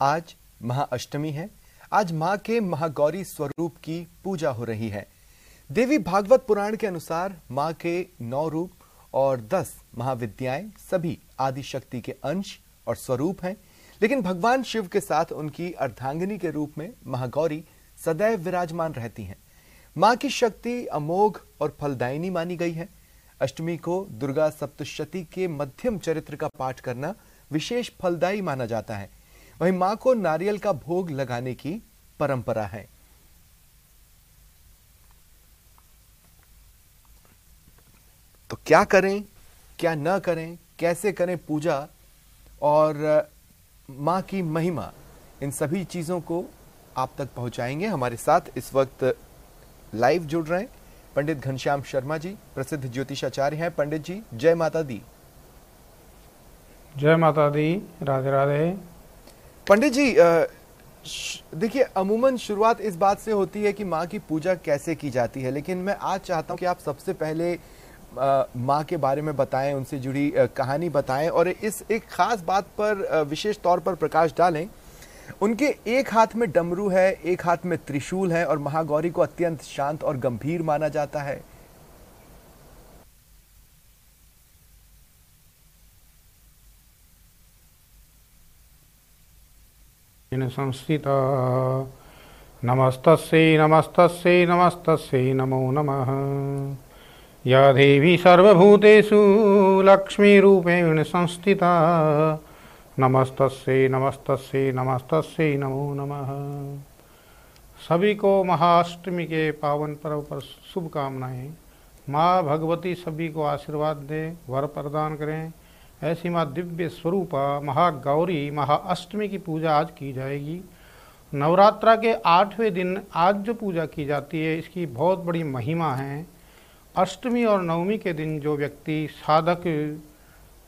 आज महाअष्टमी है। आज मां के महागौरी स्वरूप की पूजा हो रही है। देवी भागवत पुराण के अनुसार मां के 9 रूप और 10 महाविद्याएं सभी आदि शक्ति के अंश और स्वरूप हैं, लेकिन भगवान शिव के साथ उनकी अर्धांगिनी के रूप में महागौरी सदैव विराजमान रहती हैं। मां की शक्ति अमोघ और फलदायिनी मानी गई है। अष्टमी को दुर्गा सप्तशती के मध्यम चरित्र का पाठ करना विशेष फलदायी माना जाता है। वहीं मां को नारियल का भोग लगाने की परंपरा है। तो क्या करें, क्या न करें, कैसे करें पूजा और मां की महिमा, इन सभी चीजों को आप तक पहुंचाएंगे। हमारे साथ इस वक्त लाइव जुड़ रहे हैं पंडित घनश्याम शर्मा जी, प्रसिद्ध ज्योतिषाचार्य हैं। पंडित जी, जय माता दी। जय माता दी, राधे राधे। पंडित जी, देखिए अमूमन शुरुआत इस बात से होती है कि माँ की पूजा कैसे की जाती है, लेकिन मैं आज चाहता हूँ कि आप सबसे पहले माँ के बारे में बताएं, उनसे जुड़ी कहानी बताएं और इस एक खास बात पर विशेष तौर पर प्रकाश डालें। उनके एक हाथ में डमरू है, एक हाथ में त्रिशूल है और महागौरी को अत्यंत शांत और गंभीर माना जाता है। संस्थिता नमस्तस्यै नमस्तस्यै नमस्तस्यै नमो नमः। या देवी सर्वभूतेषु लक्ष्मीरूपेण संस्थिता नमस्तस्यै नमस्तस्यै नमस्तस्यै नमो नमः। सभी को महाअष्टमी के पावन पर्व पर शुभकामनाएं। माँ भगवती सभी को आशीर्वाद दें, वर प्रदान करें। ऐसी माँ दिव्य स्वरूपा महागौरी महाअष्टमी की पूजा आज की जाएगी। नवरात्रा के 8वें दिन आज जो पूजा की जाती है, इसकी बहुत बड़ी महिमा है। अष्टमी और नवमी के दिन जो व्यक्ति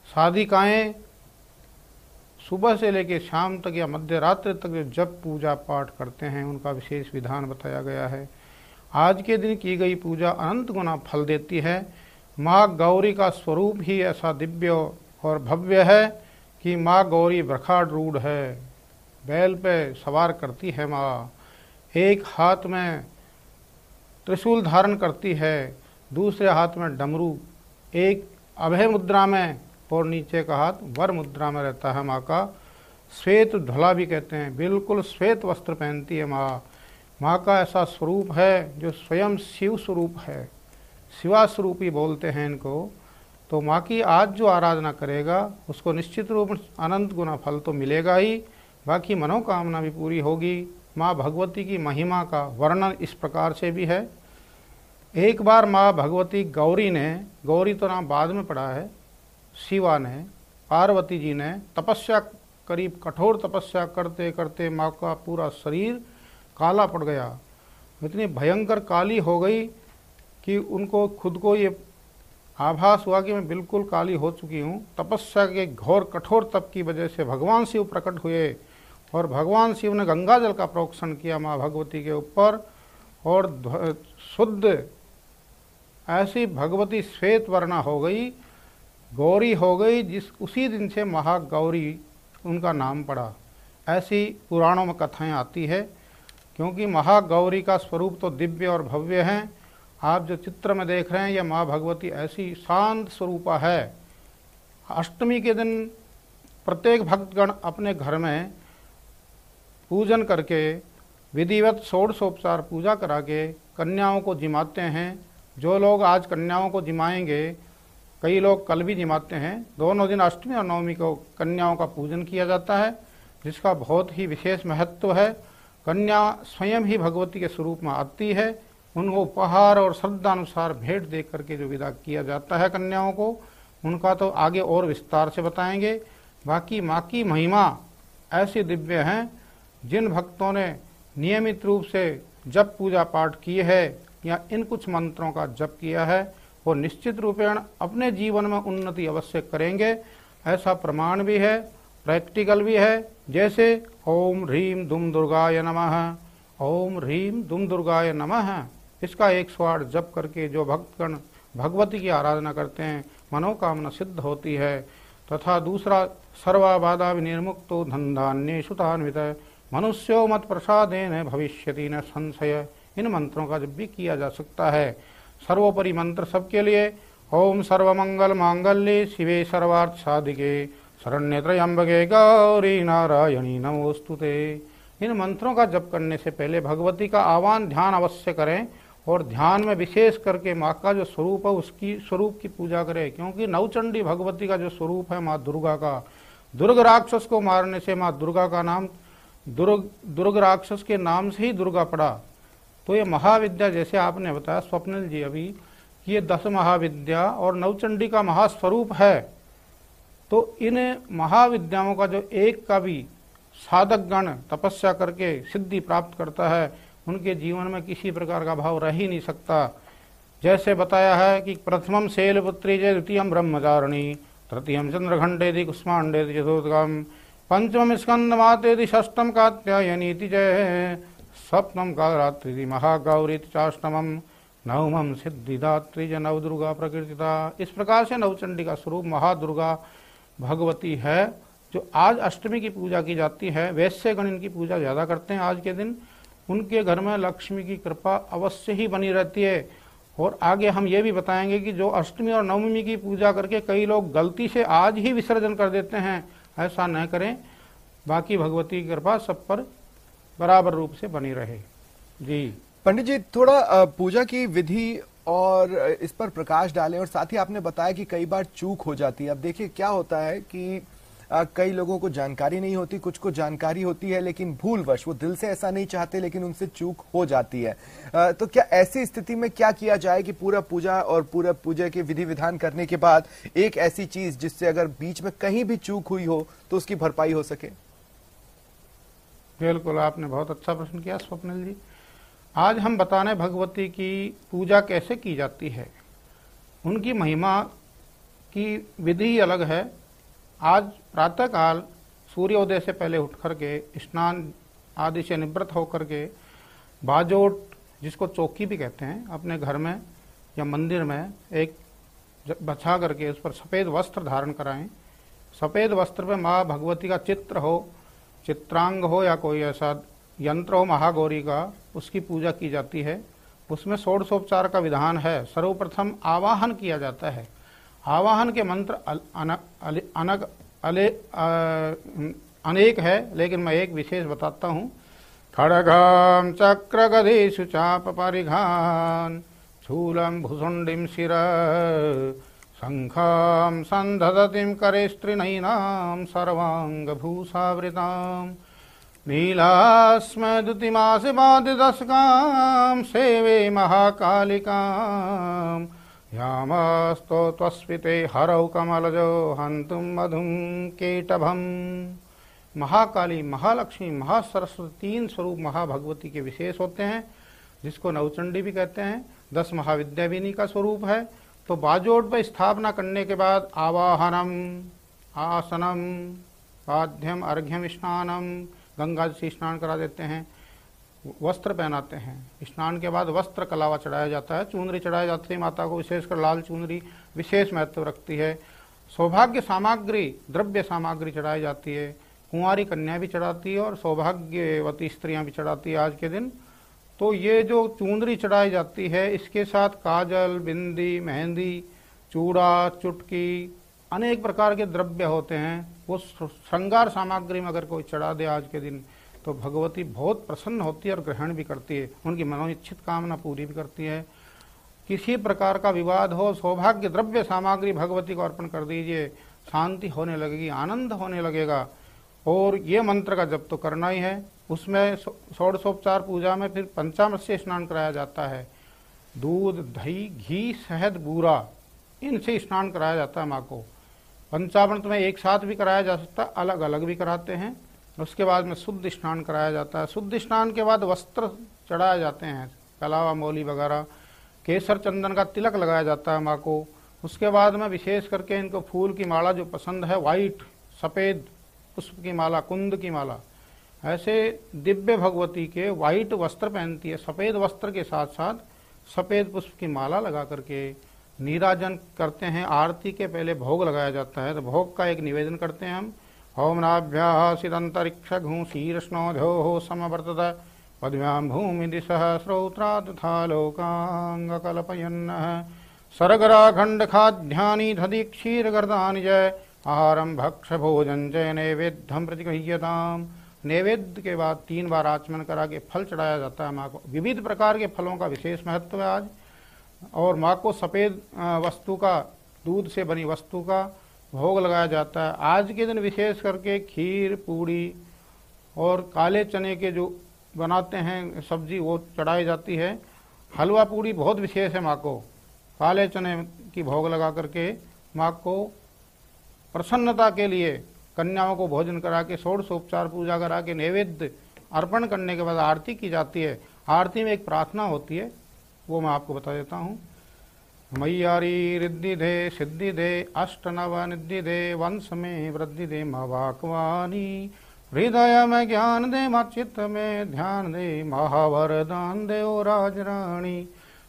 साधिकाएं सुबह से लेकर शाम तक या मध्य रात्रि तक जब पूजा पाठ करते हैं, उनका विशेष विधान बताया गया है। आज के दिन की गई पूजा अनंत गुना फल देती है। माँ गौरी का स्वरूप ही ऐसा दिव्य और भव्य है कि माँ गौरी वृषारूढ़ है, बैल पे सवार करती है। माँ एक हाथ में त्रिशूल धारण करती है, दूसरे हाथ में डमरू, एक अभय मुद्रा में और नीचे का हाथ वर मुद्रा में रहता है। माँ का श्वेत ध्वला भी कहते हैं, बिल्कुल श्वेत वस्त्र पहनती है माँ। माँ का ऐसा स्वरूप है जो स्वयं शिव स्वरूप है, शिवा स्वरूपी बोलते हैं इनको। तो माँ की आज जो आराधना करेगा उसको निश्चित रूप में अनंत गुना फल तो मिलेगा ही, बाकी मनोकामना भी पूरी होगी। माँ भगवती की महिमा का वर्णन इस प्रकार से भी है। एक बार माँ भगवती गौरी ने, गौरी तो नाम बाद में पड़ा है, शिवा ने, पार्वती जी ने तपस्या, करीब कठोर तपस्या करते करते माँ का पूरा शरीर काला पड़ गया। इतनी भयंकर काली हो गई कि उनको खुद को ये आभास हुआ कि मैं बिल्कुल काली हो चुकी हूँ। तपस्या के घोर कठोर तप की वजह से भगवान शिव प्रकट हुए और भगवान शिव ने गंगा जल का प्रोक्षण किया माँ भगवती के ऊपर और शुद्ध ऐसी भगवती श्वेत वर्णा हो गई, गौरी हो गई, जिस उसी दिन से महागौरी उनका नाम पड़ा। ऐसी पुराणों में कथाएं आती है, क्योंकि महागौरी का स्वरूप तो दिव्य और भव्य है। आप जो चित्र में देख रहे हैं, यह माँ भगवती ऐसी शांत स्वरूपा है। अष्टमी के दिन प्रत्येक भक्तगण अपने घर में पूजन करके विधिवत षोडशोपचार पूजा करा के कन्याओं को जिमाते हैं। जो लोग आज कन्याओं को जिमाएंगे, कई लोग कल भी जिमाते हैं। दोनों दिन अष्टमी और नवमी को कन्याओं का पूजन किया जाता है, जिसका बहुत ही विशेष महत्व है। कन्या स्वयं ही भगवती के स्वरूप में आती है। उनको उपहार और श्रद्धानुसार भेंट दे करके जो विदा किया जाता है कन्याओं को, उनका तो आगे और विस्तार से बताएंगे। बाकी माँ की महिमा ऐसी दिव्य हैं, जिन भक्तों ने नियमित रूप से जप पूजा पाठ किए है या इन कुछ मंत्रों का जप किया है, वो निश्चित रूपेण अपने जीवन में उन्नति अवश्य करेंगे। ऐसा प्रमाण भी है, प्रैक्टिकल भी है। जैसे ओम ह्रीम दुम दुर्गाय नमः, ओम ह्रीम दुम दुर्गाय नमः, इसका 108 जप करके जो भक्तगण भगवती की आराधना करते हैं, मनोकामना सिद्ध होती है। तो तथा दूसरा सर्वाबाधा विनिर्मुक्तो धनधान्येषु तान्वित मनुष्यो मत प्रसादेन भविष्यति न संशय। इन मंत्रों का जब भी किया जा सकता है। सर्वोपरि मंत्र सबके लिए ओम सर्वमंगल मांगल्ये शिवे सर्वार्थ साधिके शरण्ये त्र्यंबके गौरी नारायणी नमोस्तुते। इन मंत्रों का जप करने से पहले भगवती का आह्वान ध्यान अवश्य करें और ध्यान में विशेष करके माँ का जो स्वरूप है उसकी स्वरूप की पूजा करें, क्योंकि नवचंडी भगवती का जो स्वरूप है माँ दुर्गा का, दुर्ग राक्षस को मारने से माँ दुर्गा का नाम दुर्ग राक्षस के नाम से ही दुर्गा पड़ा। तो ये महाविद्या जैसे आपने बताया स्वप्निल जी अभी, ये 10 महाविद्या और नवचंडी का महास्वरूप है। तो इन महाविद्याओं का जो एक का भी साधक गण तपस्या करके सिद्धि प्राप्त करता है, उनके जीवन में किसी प्रकार का भाव रह ही नहीं सकता। जैसे बताया है कि प्रथमम शैलपुत्री जय, द्वितीयम ब्रह्मचारिणी, तृतीयम चंद्रघंटेति कुष्मांडेति चतुर्थम, पंचमम स्कंदमातेति, षष्ठम कात्यायनीति जय, सप्तम कालरात्रि महागौरीति चाष्टमम, नवमम सिद्धिदात्री जय नवदुर्गा प्रकृतिता। इस प्रकार से नवचंडी का स्वरूप महादुर्गा भगवती है, जो आज अष्टमी की पूजा की जाती है। वैश्य गण इनकी पूजा ज्यादा करते हैं आज के दिन। उनके घर में लक्ष्मी की कृपा अवश्य ही बनी रहती है। और आगे हम ये भी बताएंगे कि जो अष्टमी और नवमी की पूजा करके कई लोग गलती से आज ही विसर्जन कर देते हैं, ऐसा न करें। बाकी भगवती की कृपा सब पर बराबर रूप से बनी रहे। जी पंडित जी, थोड़ा पूजा की विधि और इस पर प्रकाश डालें। और साथ ही आपने बताया कि कई बार चूक हो जाती है। अब देखिए क्या होता है कि कई लोगों को जानकारी नहीं होती, कुछ को जानकारी होती है, लेकिन भूलवश वो दिल से ऐसा नहीं चाहते, लेकिन उनसे चूक हो जाती है। तो क्या ऐसी स्थिति में क्या किया जाए कि पूरा पूजा और पूरा पूजा के विधि विधान करने के बाद एक ऐसी चीज जिससे अगर बीच में कहीं भी चूक हुई हो तो उसकी भरपाई हो सके? बिल्कुल, आपने बहुत अच्छा प्रश्न किया स्वप्निल जी। आज हम बताने भगवती की पूजा कैसे की जाती है। उनकी महिमा की विधि अलग है। आज प्रातःकाल सूर्योदय से पहले उठ करके स्नान आदि से निवृत्त होकर के बाजोट, जिसको चौकी भी कहते हैं, अपने घर में या मंदिर में एक बछा करके उस पर सफ़ेद वस्त्र धारण कराएं। सफ़ेद वस्त्र पे माँ भगवती का चित्र हो, चित्रांग हो या कोई ऐसा यंत्र हो महागौरी का, उसकी पूजा की जाती है। उसमें षोडशोपचार का विधान है। सर्वप्रथम आवाहन किया जाता है। आवाहन के मंत्र अनेक है, लेकिन मैं एक विशेष बताता हूँ। खड़गम चक्र गदेषु चाप परिघान, शूलम भुसुंडिम शिर, शंखम संधदतिम करे स्त्रीनयनाम, सर्वांग भूषावृताम, नीलास्म द्युतिमासिबादिदशकाम, सेवे महाकालिकाम, यामस्तो त्वस्मिते हरौ कमलजो हंतुम मधुम केटभम। महाकाली, महालक्ष्मी, महासरस्वती 3 स्वरूप महाभगवती के विशेष होते हैं, जिसको नवचंडी भी कहते हैं। 10 महाविद्या भी इन्हीं का स्वरूप है। तो बाजोट पर स्थापना करने के बाद आवाहनम, आसनम, पाद्यम, अर्घ्यम, स्नानम, गंगा जी से स्नान करा देते हैं, वस्त्र पहनाते हैं। स्नान के बाद वस्त्र कलावा चढ़ाया जाता है, चुनरी चढ़ाई जाती है माता को, विशेषकर लाल चुनरी विशेष महत्व रखती है। सौभाग्य सामग्री, द्रव्य सामग्री चढ़ाई जाती है। कुंवारी कन्या भी चढ़ाती है और सौभाग्यवती स्त्रियां भी चढ़ाती है आज के दिन। तो ये जो चुनरी चढ़ाई जाती है, इसके साथ काजल, बिंदी, मेहंदी, चूड़ा, चुटकी, अनेक प्रकार के द्रव्य होते हैं। वो श्रृंगार सामग्री में अगर कोई चढ़ा दे आज के दिन, तो भगवती बहुत प्रसन्न होती है और ग्रहण भी करती है, उनकी मनोइच्छित कामना पूरी भी करती है। किसी प्रकार का विवाद हो, सौभाग्य द्रव्य सामग्री भगवती को अर्पण कर दीजिए, शांति होने लगेगी, आनंद होने लगेगा। और ये मंत्र का जप तो करना ही है। उसमें षोडशोपचार पूजा में फिर पंचामृत से स्नान कराया जाता है। दूध, दही, घी, शहद, बूरा, इनसे स्नान कराया जाता है माँ को। पंचामृत में एक साथ भी कराया जा सकता है, अलग अलग भी कराते हैं। उसके बाद में शुद्ध स्नान कराया जाता है। शुद्ध स्नान के बाद वस्त्र चढ़ाए जाते हैं, कलावा, मौली वगैरह, केसर चंदन का तिलक लगाया जाता है माँ को। उसके बाद में विशेष करके इनको फूल की माला जो पसंद है, वाइट, सफ़ेद पुष्प की माला, कुंद की माला, ऐसे दिव्य भगवती के वाइट वस्त्र पहनती है। सफ़ेद वस्त्र के साथ साथ सफ़ेद पुष्प की माला लगा करके नीराजन करते हैं। आरती के पहले भोग लगाया जाता है, तो भोग का एक निवेदन करते हैं हम। ओम नाभ्यासिदंतरिक्ष घूशीर्ष्णोध्यो समवर्तत पद्म्यां भूमि दिशः श्रोत्रा तथा लोकांगकल्पयन्नः सरगराखंड खाद्यानि दधि क्षीरगर्दानि जय आहारम भक्ष भोजन जय नैवेद्यम प्रतिगृह्यताम। नैवेद्य के बाद 3 बार आचमन करा के फल चढ़ाया जाता है माँ को। विविध प्रकार के फलों का विशेष महत्व है आज। और माँ को सफ़ेद वस्तु का, दूध से बनी वस्तु का भोग लगाया जाता है। आज के दिन विशेष करके खीर, पूड़ी और काले चने के जो बनाते हैं सब्जी, वो चढ़ाई जाती है। हलवा पूड़ी बहुत विशेष है माँ को। काले चने की भोग लगा करके माँ को प्रसन्नता के लिए कन्याओं को भोजन करा के षोडशोपचार पूजा करा के नैवेद्य अर्पण करने के बाद आरती की जाती है। आरती में एक प्रार्थना होती है, वो मैं आपको बता देता हूँ। मैयारी रिद्धि दे सिद्धि दे अष्ट नव निधि दे वंश में वृद्धि दे महावाकवानी हृदय में ज्ञान दे माँ चित्त में ध्यान दे महावरदान दे ओ राजरानी।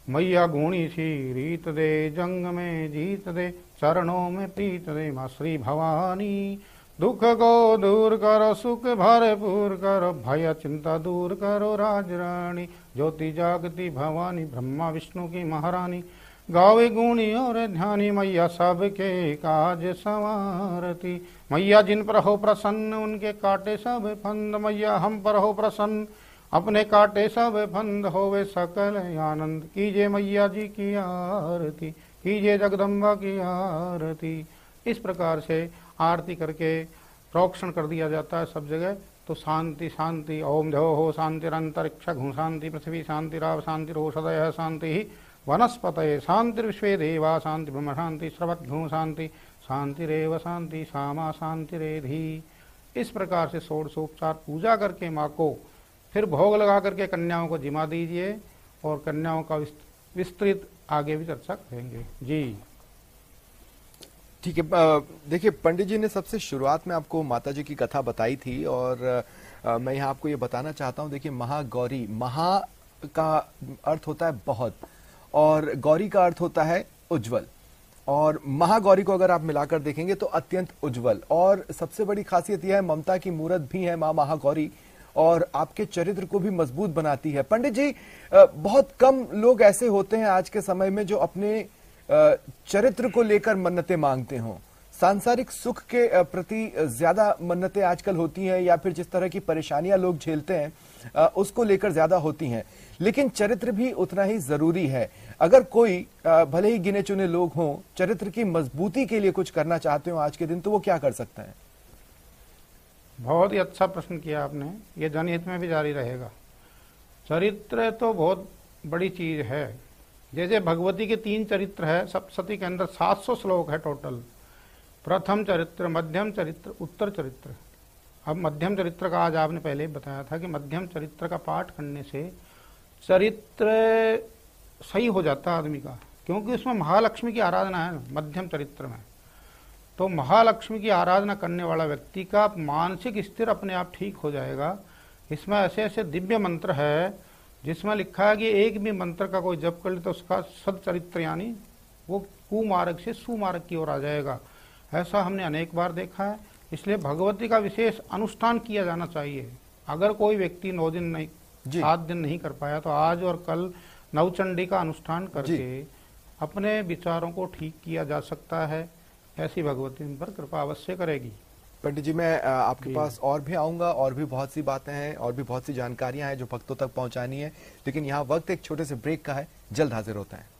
मैया गुणी सी रीत दे जंग में जीत दे चरणों में प्रीत दे माँ श्री भवानी। दुख को दूर करो सुख भरपूर करो भय चिंता दूर करो राजरानी। ज्योति जागती भवानी ब्रह्मा विष्णु की महारानी। गावे गुणी और ध्यानी मैया सबके काज संवारती। मैया जिन पर हो प्रसन्न उनके काटे सब फंद। मैया हम पर हो प्रसन्न अपने काटे सब फंद होवे सकल आनंद। कीजिए मैया जी की आरती, कीजिए जगदम्बा की आरती। इस प्रकार से आरती करके प्रोक्षण कर दिया जाता है सब जगह। तो शांति शांति ओम धो हो शांतिरंतरिक्ष घू शांति पृथ्वी शांतिराव शांतिरोषधय शांति वनस्पतये शांतिर्विश्वे देवा शांति ब्रह्म शांति श्रवद्घू शांति शांतिरेव शांति सामा शांतिरेधि। इस प्रकार से षोडशोपचार पूजा करके माँ को फिर भोग लगा करके कन्याओं को जिमा दीजिए। और कन्याओं का विस्तृत आगे भी चर्चा करेंगे जी। ठीक है। देखिए, पंडित जी ने सबसे शुरुआत में आपको माता जी की कथा बताई थी और मैं यहाँ आपको ये बताना चाहता हूँ। देखिए, महागौरी, महा का अर्थ होता है बहुत और गौरी का अर्थ होता है उज्जवल। और महागौरी को अगर आप मिलाकर देखेंगे तो अत्यंत उज्जवल। और सबसे बड़ी खासियत यह है, ममता की मूरत भी है माँ महागौरी और आपके चरित्र को भी मजबूत बनाती है। पंडित जी, बहुत कम लोग ऐसे होते हैं आज के समय में जो अपने चरित्र को लेकर मन्नतें मांगते हों। सांसारिक सुख के प्रति ज्यादा मन्नतें आजकल होती हैं या फिर जिस तरह की परेशानियां लोग झेलते हैं उसको लेकर ज्यादा होती हैं। लेकिन चरित्र भी उतना ही जरूरी है। अगर कोई भले ही गिने चुने लोग हों, चरित्र की मजबूती के लिए कुछ करना चाहते हो आज के दिन, तो वो क्या कर सकते हैं? बहुत ही अच्छा प्रश्न किया आपने। ये जनहित में भी जारी रहेगा। चरित्र तो बहुत बड़ी चीज है। जैसे भगवती के 3 चरित्र है, सप्तशती के अंदर 700 श्लोक है टोटल। प्रथम चरित्र, मध्यम चरित्र, उत्तर चरित्र। अब मध्यम चरित्र का आज आपने पहले बताया था कि मध्यम चरित्र का पाठ करने से चरित्र सही हो जाता है आदमी का, क्योंकि उसमें महालक्ष्मी की आराधना है मध्यम चरित्र में। तो महालक्ष्मी की आराधना करने वाला व्यक्ति का मानसिक स्थिर अपने आप ठीक हो जाएगा। इसमें ऐसे ऐसे दिव्य मंत्र है जिसमें लिखा है कि एक भी मंत्र का कोई जप कर ले तो उसका सदचरित्र यानी वो कुमार्ग से सुमार्ग की ओर आ जाएगा। ऐसा हमने अनेक बार देखा है। इसलिए भगवती का विशेष अनुष्ठान किया जाना चाहिए। अगर कोई व्यक्ति 9 दिन नहीं, 7 दिन नहीं कर पाया तो आज और कल नवचंडी का अनुष्ठान करके अपने विचारों को ठीक किया जा सकता है। ऐसी भगवती इन पर कृपा अवश्य करेगी। पंडित जी, मैं आपके पास और भी आऊंगा, और भी बहुत सी बातें हैं और भी बहुत सी जानकारियां हैं जो भक्तों तक पहुंचानी है। लेकिन यहाँ वक्त एक छोटे से ब्रेक का है, जल्द हाजिर होता है।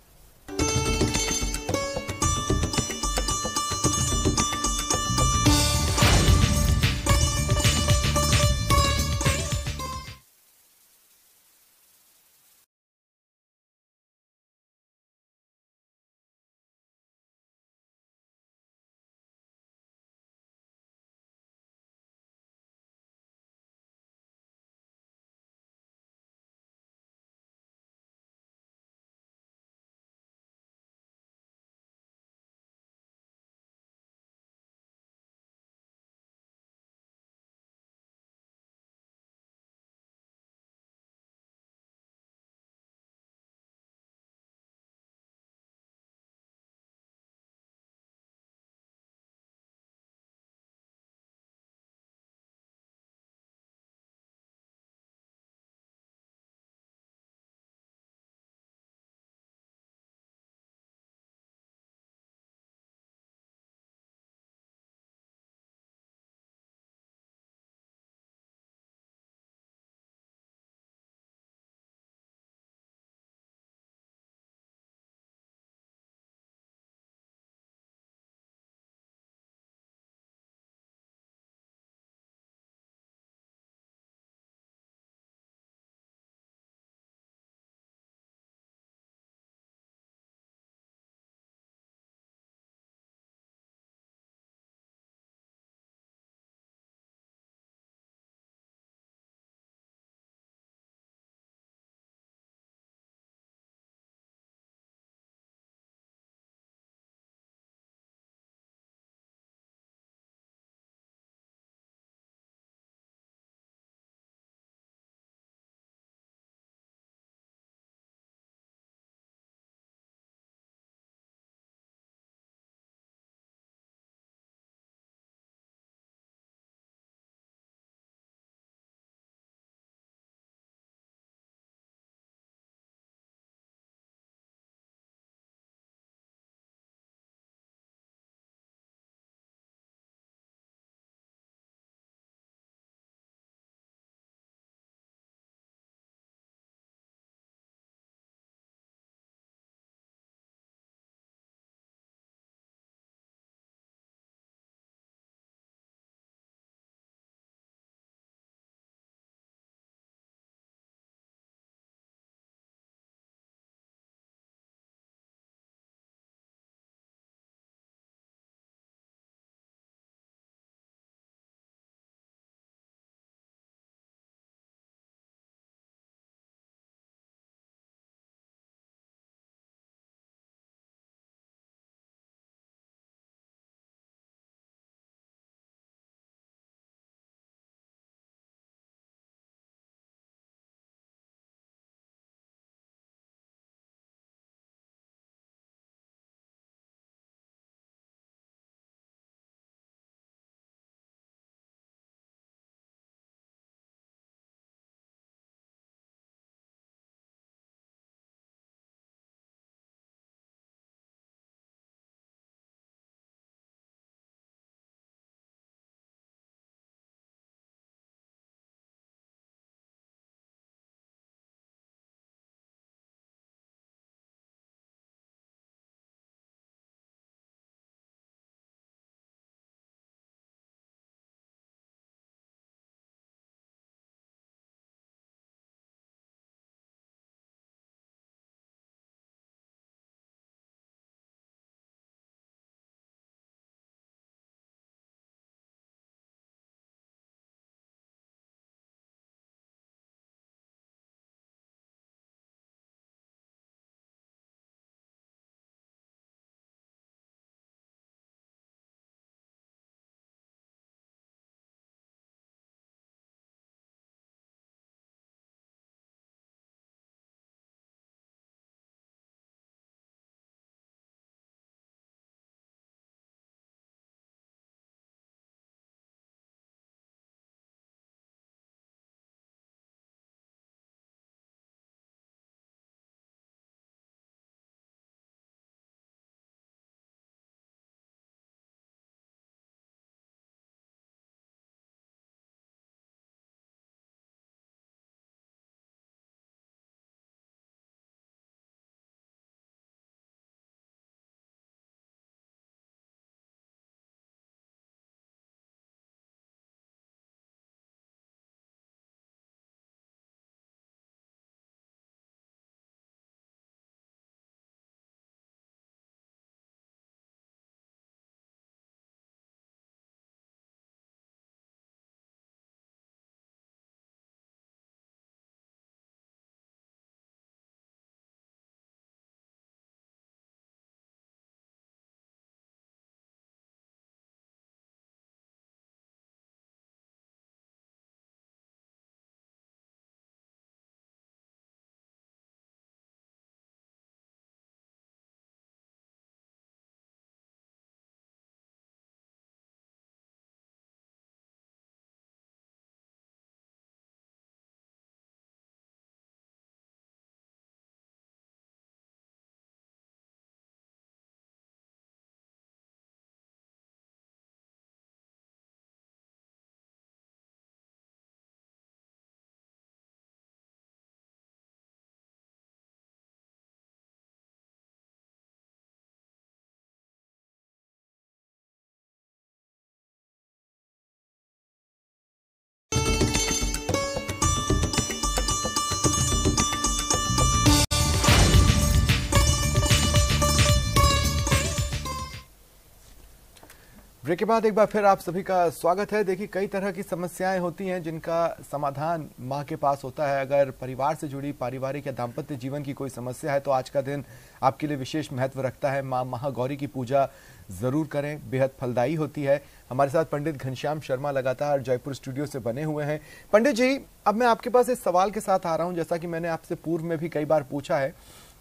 ब्रेक के बाद एक बार फिर आप सभी का स्वागत है। देखिए, कई तरह की समस्याएं होती हैं जिनका समाधान माँ के पास होता है। अगर परिवार से जुड़ी पारिवारिक या दाम्पत्य जीवन की कोई समस्या है तो आज का दिन आपके लिए विशेष महत्व रखता है। माँ महागौरी की पूजा जरूर करें, बेहद फलदायी होती है। हमारे साथ पंडित घनश्याम शर्मा लगातार जयपुर स्टूडियो से बने हुए हैं। पंडित जी, अब मैं आपके पास इस सवाल के साथ आ रहा हूँ, जैसा कि मैंने आपसे पूर्व में भी कई बार पूछा है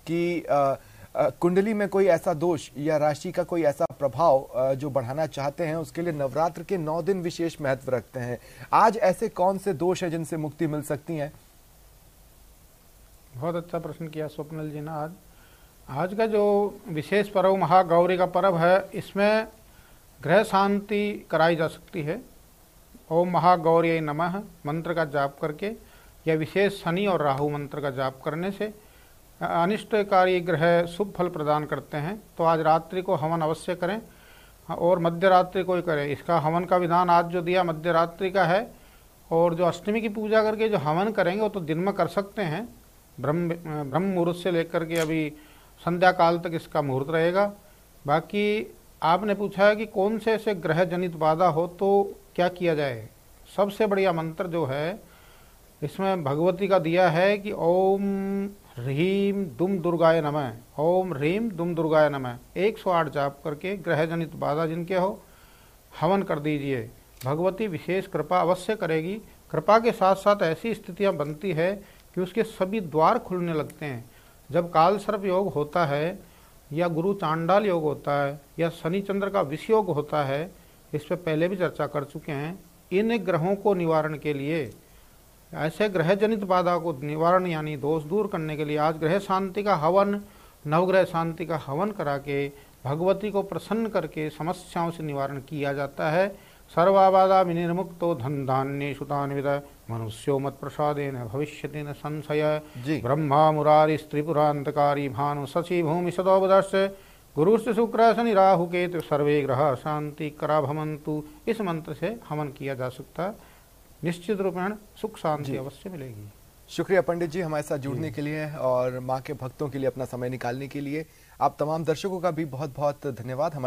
कि कुंडली में कोई ऐसा दोष या राशि का कोई ऐसा प्रभाव जो बढ़ाना चाहते हैं, उसके लिए नवरात्र के 9 दिन विशेष महत्व रखते हैं। आज ऐसे कौन से दोष हैं जिनसे मुक्ति मिल सकती है? बहुत अच्छा प्रश्न किया स्वप्निल जी ने। आज का जो विशेष पर्व महागौरी का पर्व है, इसमें ग्रह शांति कराई जा सकती है। ओम महागौरी नमः मंत्र का जाप करके या विशेष शनि और राहु मंत्र का जाप करने से अनिष्टकारी ग्रह शुभ फल प्रदान करते हैं। तो आज रात्रि को हवन अवश्य करें और मध्य रात्रि को ही करें। इसका हवन का विधान आज जो दिया मध्य रात्रि का है, और जो अष्टमी की पूजा करके जो हवन करेंगे वो तो दिन में कर सकते हैं। ब्रह्म मुहूर्त से लेकर के अभी संध्या काल तक इसका मुहूर्त रहेगा। बाकी आपने पूछा है कि कौन से ऐसे ग्रह जनित बाधा हो तो क्या किया जाए। सबसे बढ़िया मंत्र जो है इसमें भगवती का दिया है कि ओम ह्रीम दुम दुर्गाय नमः, ओम ह्रीम दुम दुर्गाय नमः 108 जाप करके ग्रह जनित बाधा जिनके हो हवन कर दीजिए। भगवती विशेष कृपा अवश्य करेगी। कृपा के साथ साथ ऐसी स्थितियां बनती है कि उसके सभी द्वार खुलने लगते हैं। जब काल सर्प योग होता है या गुरु चांडाल योग होता है या शनि चंद्र का विष योग होता है, इस पर पहले भी चर्चा कर चुके हैं। इन ग्रहों को निवारण के लिए, ऐसे ग्रह जनित बाधा को निवारण यानी दोष दूर करने के लिए आज ग्रह शांति का हवन, नवग्रह शांति का हवन करा के भगवती को प्रसन्न करके समस्याओं से निवारण किया जाता है। सर्वाबाधा विनिर्मुक्तो धन धान्य सुतान्वित मनुष्यो मत प्रसादेन भविष्यति न संशय। ब्रह्मा मुरारी त्रिपुरांतकारी भानु शशि भूमि सदोबदर्श गुरुश्च शुक्र शनि राहु केतु सर्वे ग्रह शांति करा भमंतु। इस मंत्र से हवन किया जा सकता है। निश्चित रूपेण सुख शांति अवश्य मिलेगी। शुक्रिया पंडित जी हमारे साथ जुड़ने के लिए और माँ के भक्तों के लिए अपना समय निकालने के लिए। आप तमाम दर्शकों का भी बहुत बहुत धन्यवाद।